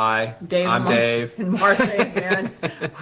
Hi, Dave I'm Dave. And Marcia Ann.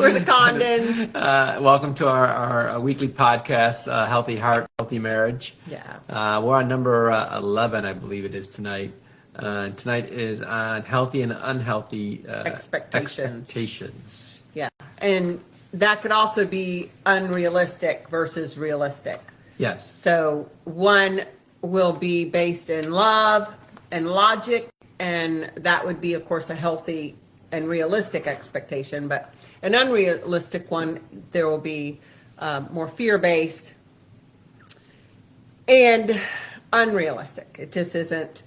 We're the Condons. Welcome to our weekly podcast, Healthy Heart, Healthy Marriage. Yeah. We're on number 11, I believe it is tonight. Tonight is on healthy and unhealthy expectations. Yeah. And that could also be unrealistic versus realistic. Yes. So one will be based in love and logic, and that would be, of course, a healthy and realistic expectation. But an unrealistic one, there will be more fear-based and unrealistic. It just isn't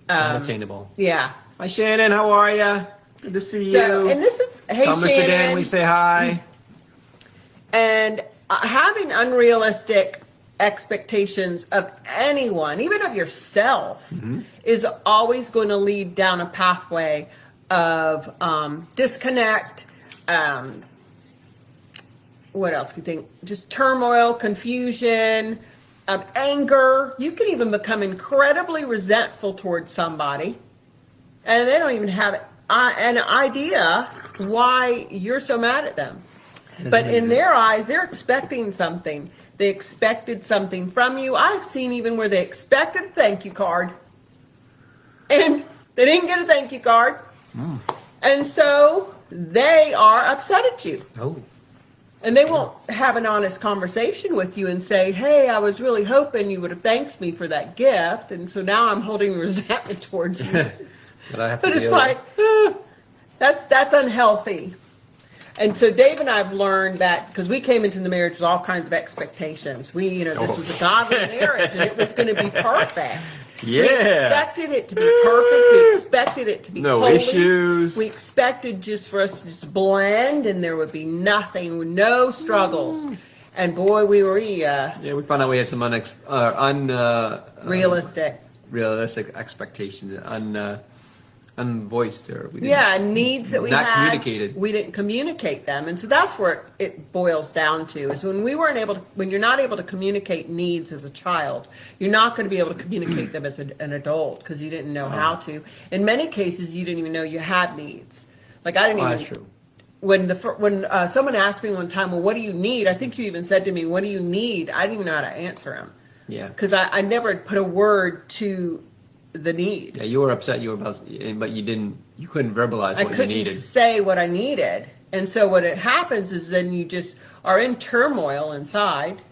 unattainable. Yeah. Hi, Shannon. How are you? Good to see you. And this is, hey, Come, Shannon. Mr. Dan, we say hi. And having unrealistic expectations of anyone, even of yourself, is always going to lead down a pathway of disconnect. What else do you think? Just turmoil, confusion, anger. You can even become incredibly resentful towards somebody, and they don't even have an idea why you're so mad at them. But in their eyes, they're expecting something. They expected something from you. I've seen even where they expected a thank you card, and they didn't get a thank you card. And so they are upset at you. Oh. And they won't have an honest conversation with you and say, hey, I was really hoping you would have thanked me for that gift, and so now I'm holding resentment towards you. But it's like, that's unhealthy. And so Dave and I have learned that, because we came into the marriage with all kinds of expectations. This was a godly marriage, and it was going to be perfect. Yeah. We expected it to be perfect. We expected it to be no holy. issues. We expected just for us to just blend, and there would be nothing, no struggles. And boy, we were we found out we had some realistic expectations, unvoiced, or needs that we not had. Communicated. We didn't communicate them, and so that's where it boils down to: is when you're not able to communicate needs as a child, you're not going to be able to communicate them as an adult because you didn't know how to. In many cases, you didn't even know you had needs. Like I didn't even. That's true. When someone asked me one time, well, what do you need? I think you even said to me, what do you need? I didn't even know how to answer him. Yeah. Because I never put a word to the need. Yeah, you were upset. But you couldn't verbalize what you needed. I couldn't say what I needed. And so what happens is then you just are in turmoil inside.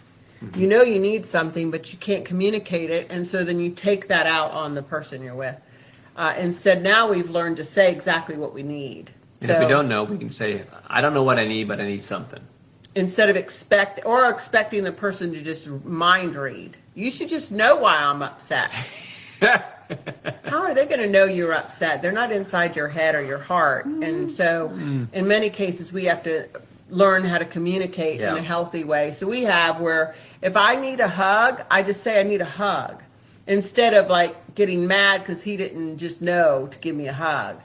You know you need something, but you can't communicate it. And so then you take that out on the person you're with. Instead, now we've learned to say exactly what we need. And if we don't know, we can say, I don't know what I need, but I need something. Instead of expecting the person to just mind read. You should just know why I'm upset. How are they going to know you're upset? They're not inside your head or your heart. And so in many cases, we have to learn how to communicate in a healthy way. So we have where if I need a hug, I just say I need a hug. Instead of like getting mad because he didn't just know to give me a hug.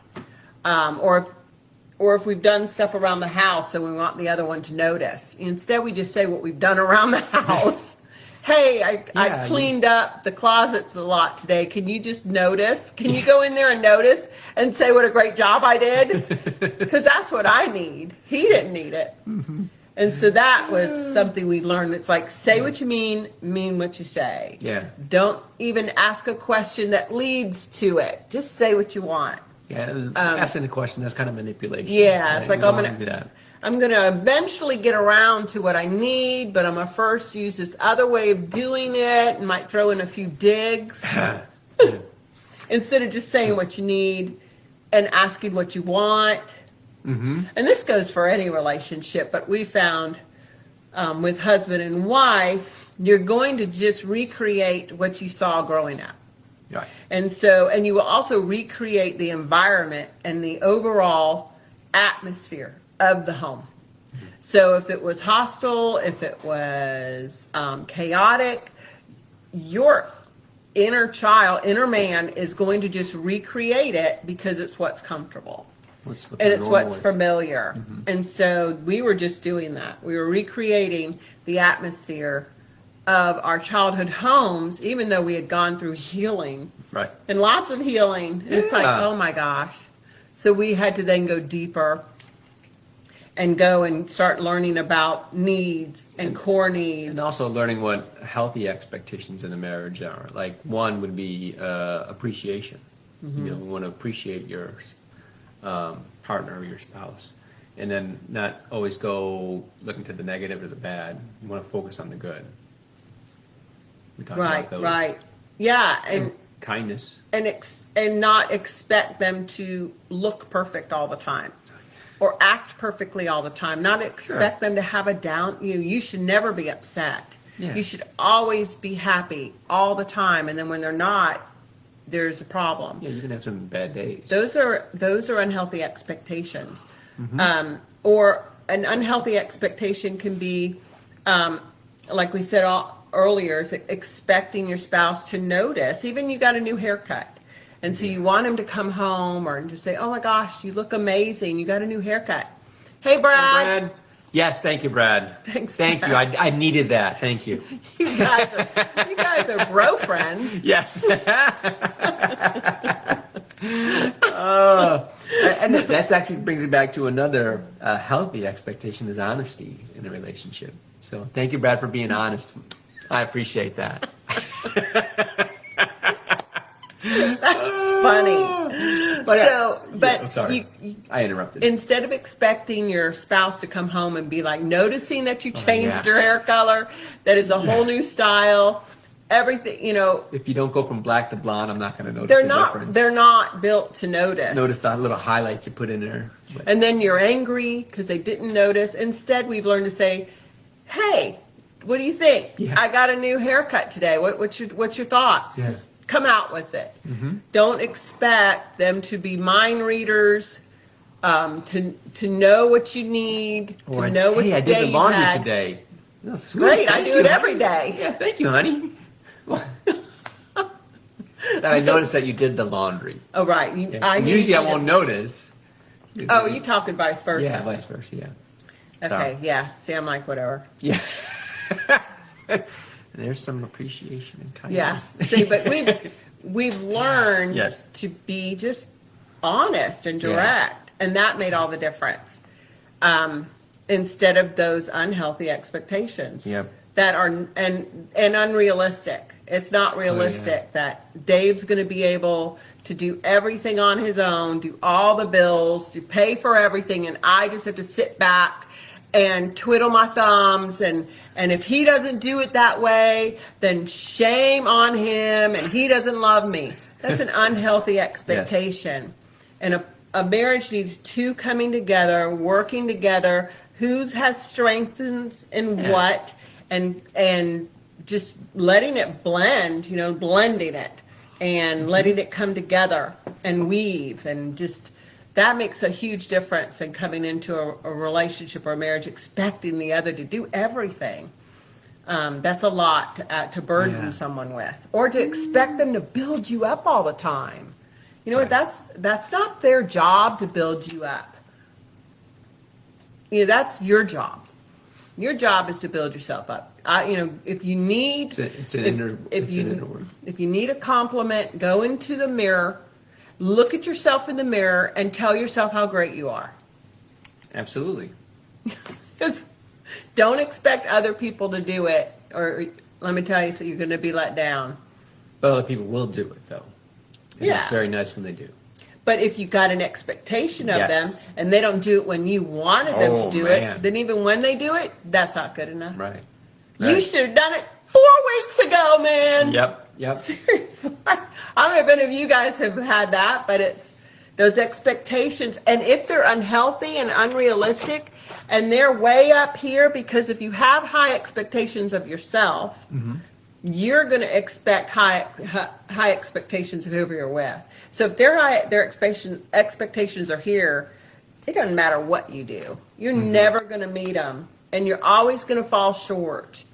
Or if we've done stuff around the house and we want the other one to notice. Instead, we just say what we've done around the house. Hey, I cleaned up the closets a lot today. Can you just notice? Can you go in there and notice and say what a great job I did? Because that's what I need. He didn't need it. And so that was something we learned. It's like, say what you mean what you say. Yeah. Don't even ask a question that leads to it. Just say what you want. Yeah, asking the question, that's kind of manipulation. Yeah, it's like I'm going to eventually get around to what I need, but I'm going to first use this other way of doing it and might throw in a few digs. Instead of just saying what you need and asking what you want. And this goes for any relationship, but we found with husband and wife, you're going to just recreate what you saw growing up. Right. And you will also recreate the environment and the overall atmosphere of the home. So if it was hostile, if it was chaotic, your inner man is going to just recreate it because it's what's comfortable. It's what's familiar. And so we were just doing that. We were recreating the atmosphere of our childhood homes, even though we had gone through healing. Right. And lots of healing. Yeah. It's like, oh my gosh. So we had to then go deeper and go and start learning about needs and core needs. And also learning what healthy expectations in a marriage are. Like one would be appreciation. You know, we want to appreciate your partner or your spouse. And then not always go looking to the negative or the bad. You want to focus on the good. We talked about those. Right. Yeah, and kindness. and not expect them to look perfect all the time or act perfectly all the time. Not expect them to have a down. You should never be upset. Yeah. You should always be happy all the time, and then when they're not, there's a problem. Yeah, you can have some bad days. Those are unhealthy expectations. Or an unhealthy expectation can be, like we said earlier, is expecting your spouse to notice. Even you got a new haircut. And so you want him to come home or to say, oh my gosh, you look amazing. You got a new haircut. Hey, Brad. Yes, thank you, Brad. Thanks, Thank Brad. you. I needed that. Thank you. You guys are bro friends. Yes. And that actually brings me back to another healthy expectation is honesty in a relationship. So thank you, Brad, for being honest. I appreciate that. That's funny. I'm sorry. I interrupted. Instead of expecting your spouse to come home and be like noticing that you changed yeah. your hair color, that is a whole new style, everything, If you don't go from black to blonde, I'm not going to notice the difference. They're not built to notice. Notice the little highlights you put in there. And then you're angry because they didn't notice. Instead, we've learned to say, hey, what do you think? Yeah. I got a new haircut today. What's your thoughts? Yeah. Just come out with it. Don't expect them to be mind readers, to know what you need, to know what hey, I day did the you laundry had. today. That's Great, I do it every day. Yeah, thank you, honey. That I noticed that you did the laundry. Oh, right. Usually I won't notice. Oh, you talking vice versa. Yeah, vice versa, yeah. Okay, Sorry. yeah. See, I'm like, whatever. Yeah. And there's some appreciation and kindness. Yeah. See, but we've learned Yes. to be just honest and direct, and that made all the difference. Instead of those unhealthy expectations Yep. that are and unrealistic. It's not realistic that Dave's going to be able to do everything on his own, do all the bills, to pay for everything, and I just have to sit back and twiddle my thumbs, and if he doesn't do it that way, then shame on him, and he doesn't love me. That's an unhealthy expectation. And a marriage needs two coming together, working together, who has strengths in what, and just letting it blend, blending it and letting it come together and weave, and just that makes a huge difference in coming into a relationship or a marriage expecting the other to do everything. That's a lot to burden someone with, or to expect them to build you up all the time. You know what? That's not their job to build you up. That's your job. Your job is to build yourself up. If you need, it's an inner work. If you need a compliment, go into the mirror, look at yourself in the mirror, and tell yourself how great you are. Absolutely. Don't expect other people to do it, or let me tell you, so you're going to be let down. But other people will do it, though. And Yeah. It's very nice when they do. But if you got an expectation of Yes. them, and they don't do it when you wanted them to do man. it, then even when they do it, that's not good enough. Right. You should have done it 4 weeks ago, man. Yep. Seriously. I don't know if any of you guys have had that, but it's those expectations. And if they're unhealthy and unrealistic, and they're way up here, because if you have high expectations of yourself, you're going to expect high expectations of whoever you're with. So if their expectations are here, it doesn't matter what you do. You're never going to meet them, and you're always going to fall short.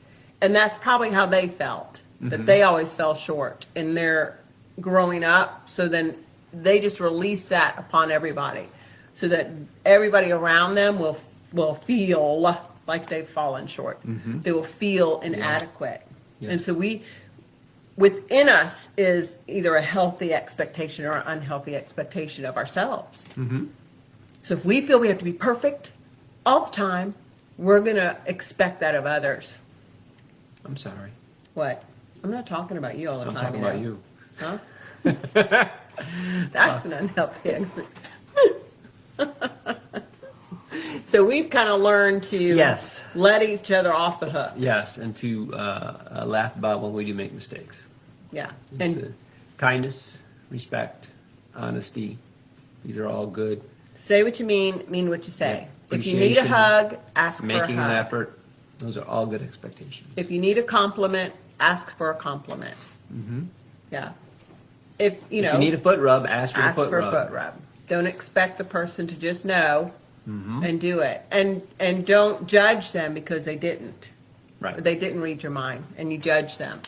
And that's probably how they felt, that they always fell short in their growing up. So then they just release that upon everybody, so that everybody around them will feel like they've fallen short. They will feel inadequate. Yes. And so within us is either a healthy expectation or an unhealthy expectation of ourselves. Mm-hmm. So if we feel we have to be perfect all the time, we're going to expect that of others. I'm sorry. What? I'm not talking about you all the I'm time. talking about you. Huh? That's an unhealthy expectation. So we've kind of learned to Yes. let each other off the hook. Yes, and to laugh about when we do make mistakes. Yeah. It's, And kindness, respect, honesty. These are all good. say what you mean what you say. Yeah. If you need a Appreciation, hug, ask for a Making an hug. effort. Those are all good expectations. If you need a compliment, ask for a compliment. Mm-hmm. Yeah. If you If you need a foot rub, ask for ask the foot for rub. a foot rub. Don't expect the person to just know Mm-hmm. and do it. And don't judge them because they didn't. Right. They didn't read your mind and you judge them.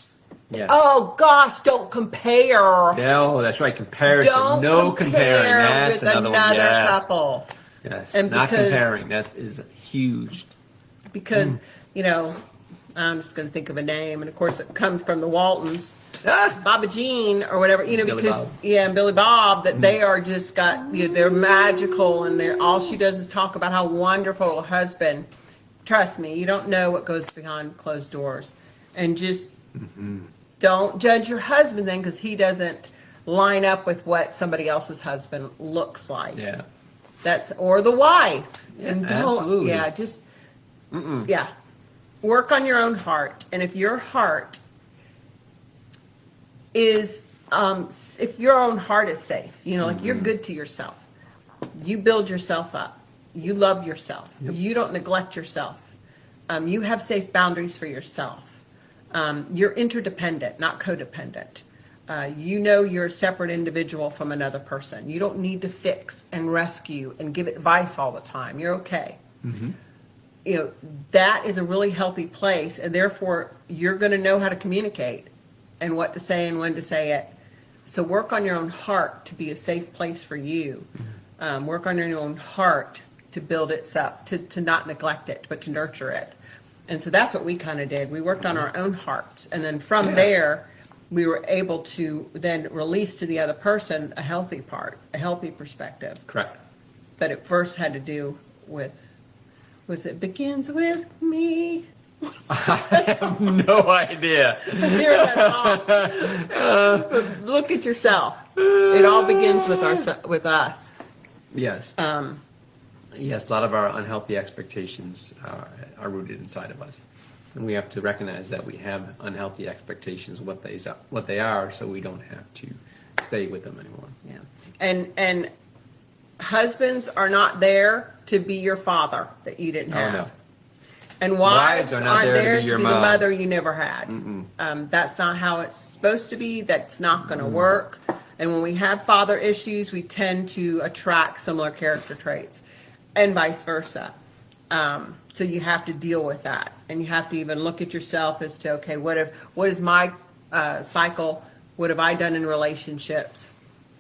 Yes. Oh gosh, don't compare. No, that's right. Comparison. Don't No compare comparing. That's with another another one. Yes. couple. Yes. And Not because- comparing. That is huge. Because, I'm just going to think of a name. And of course it comes from the Waltons. Ah! Baba Jean or whatever, Billy because Bob. and Billy Bob, that they are just got, they're magical, and they're all she does is talk about how wonderful a husband. Trust me, you don't know what goes behind closed doors, and just don't judge your husband then because he doesn't line up with what somebody else's husband looks like. Yeah. That's or the wife, Yeah, and don't, absolutely. yeah, just yeah, work on your own heart, and if your heart is if your own heart is safe, like you're good to yourself, you build yourself up, you love yourself, you don't neglect yourself, you have safe boundaries for yourself, you're interdependent, not codependent, you're a separate individual from another person, you don't need to fix and rescue and give advice all the time, you're okay. That is a really healthy place, and therefore you're going to know how to communicate and what to say and when to say it. So work on your own heart to be a safe place for you. Work on your own heart to build it up, to not neglect it, but to nurture it. And so that's what we kind of did. We worked on our own hearts. And then from there, we were able to then release to the other person a healthy part, a healthy perspective. Correct. But it first had to do with, it begins with me. I have no idea. Hear that song. Look at yourself. It all begins with us. Yes. Yes, a lot of our unhealthy expectations are rooted inside of us. And we have to recognize that we have unhealthy expectations, what they are, so we don't have to stay with them anymore. Yeah. And husbands are not there to be your father that you didn't have. Oh, no. And wives are aren't not there to be your the mom. mother you never had. That's not how it's supposed to be. That's not going to work. And when we have father issues, we tend to attract similar character traits, and vice versa. So you have to deal with that, and you have to even look at yourself as to, okay, what is my cycle? What have I done in relationships?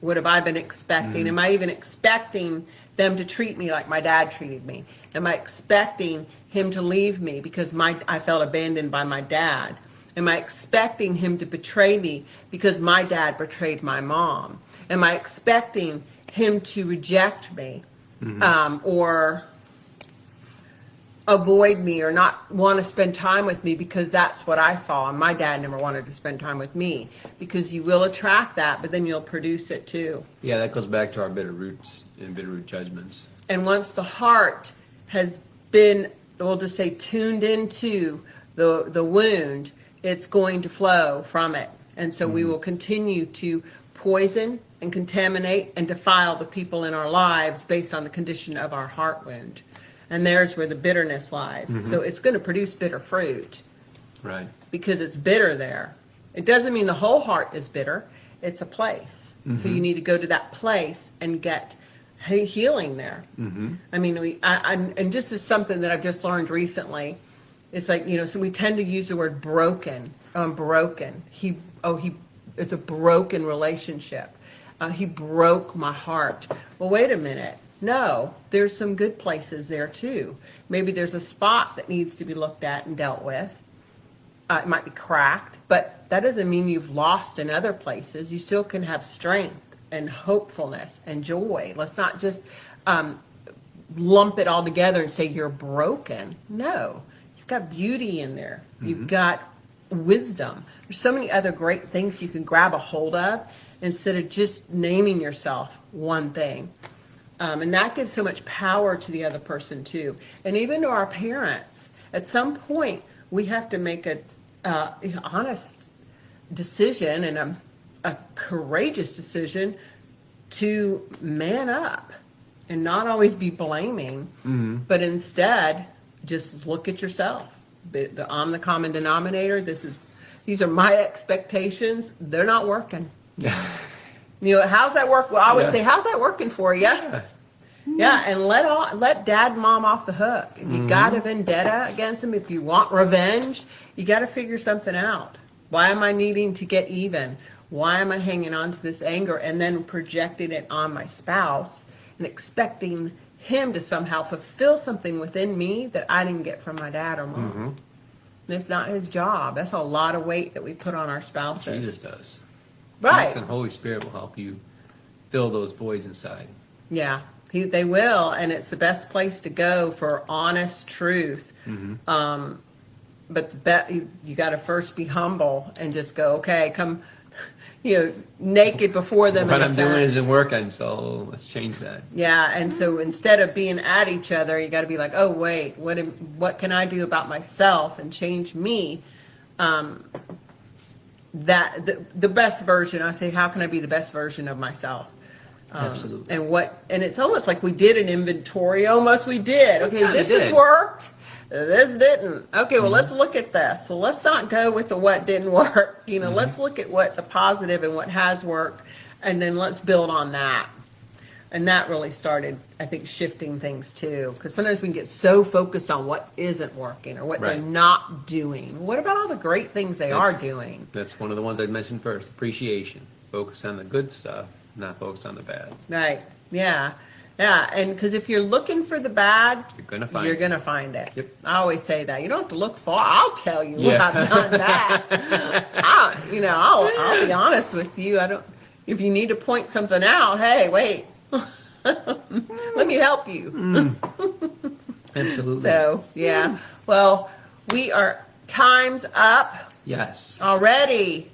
What have I been expecting? Am I even expecting them to treat me like my dad treated me? Am I expecting him to leave me because I felt abandoned by my dad? Am I expecting him to betray me because my dad betrayed my mom? Am I expecting him to reject me or avoid me or not want to spend time with me because that's what I saw and my dad never wanted to spend time with me? Because you will attract that, but then you'll produce it too. Yeah, that goes back to our bitter roots and bitter root judgments. And once the heart has been, we'll just say, tuned into the wound, it's going to flow from it. And so we will continue to poison and contaminate and defile the people in our lives based on the condition of our heart wound. And there's where the bitterness lies. So it's going to produce bitter fruit. Right. Because it's bitter there. It doesn't mean the whole heart is bitter. It's a place. So you need to go to that place and get healing there. I mean, and just as something that I've just learned recently, it's like, so we tend to use the word broken. Broken. It's a broken relationship. He broke my heart. Well, wait a minute. No, there's some good places there too. Maybe there's a spot that needs to be looked at and dealt with. it might be cracked, but that doesn't mean you've lost in other places. You still can have strength and hopefulness and joy. Let's not just lump it all together and say you're broken. No, you've got beauty in there. You've got wisdom. There's so many other great things you can grab a hold of instead of just naming yourself one thing. And that gives so much power to the other person too. And even to our parents, at some point, we have to make a honest decision and a courageous decision to man up and not always be blaming, but instead just look at yourself. I'm the common denominator. These are my expectations. They're not working. You know, how's that work? Well, I would say, how's that working for you? Yeah, and let dad and mom off the hook. If you got a vendetta against them, if you want revenge, you got to figure something out. Why am I needing to get even? Why am I hanging on to this anger and then projecting it on my spouse and expecting him to somehow fulfill something within me that I didn't get from my dad or mom? It's not his job. That's a lot of weight that we put on our spouses. Jesus does. Right. Jesus and Holy Spirit will help you fill those voids inside. Yeah, they will, and it's the best place to go for honest truth. But you got to first be humble and just go, okay, come, naked before them. What I'm doing isn't working, so let's change that. Yeah, and so instead of being at each other, you got to be like, oh wait, what can I do about myself and change me? That the best version. I say, how can I be the best version of myself? Absolutely. And it's almost like we did an inventory. Almost we did. Okay, this has worked. This didn't. Okay, well, let's look at this. So let's not go with the what didn't work. Let's look at what the positive and what has worked, and then let's build on that. And that really started, I think, shifting things too. Because sometimes we can get so focused on what isn't working or what they're not doing. What about all the great things they are doing? That's one of the ones I mentioned first. Appreciation. Focus on the good stuff, not focus on the bad. Right. Yeah. Yeah. And because if you're looking for the bad, you're gonna find it. Yep. I always say that. You don't have to look far. I'll tell you when I've done that. I'll be honest with you. If you need to point something out, hey, wait. Let me help you. Absolutely. So, yeah. Well, time's up. Yes. Already.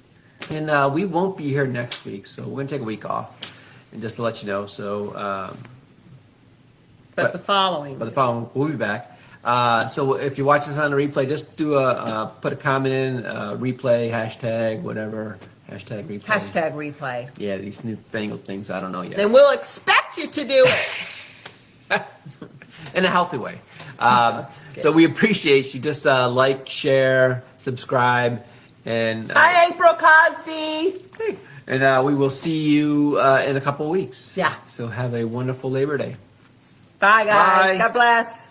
And we won't be here next week, so we're going to take a week off. And just to let you know, so... But the following, we'll be back. So if you watch this on the replay, just put a comment in, replay, hashtag, whatever. Hashtag replay. Hashtag replay. Yeah, these newfangled things, I don't know yet. Then we'll expect you to do it. In a healthy way. So we appreciate you. Just like, share, subscribe. And hi, April Cosby. Hey. And we will see you in a couple of weeks. Yeah. So have a wonderful Labor Day. Bye, guys. Bye. God bless.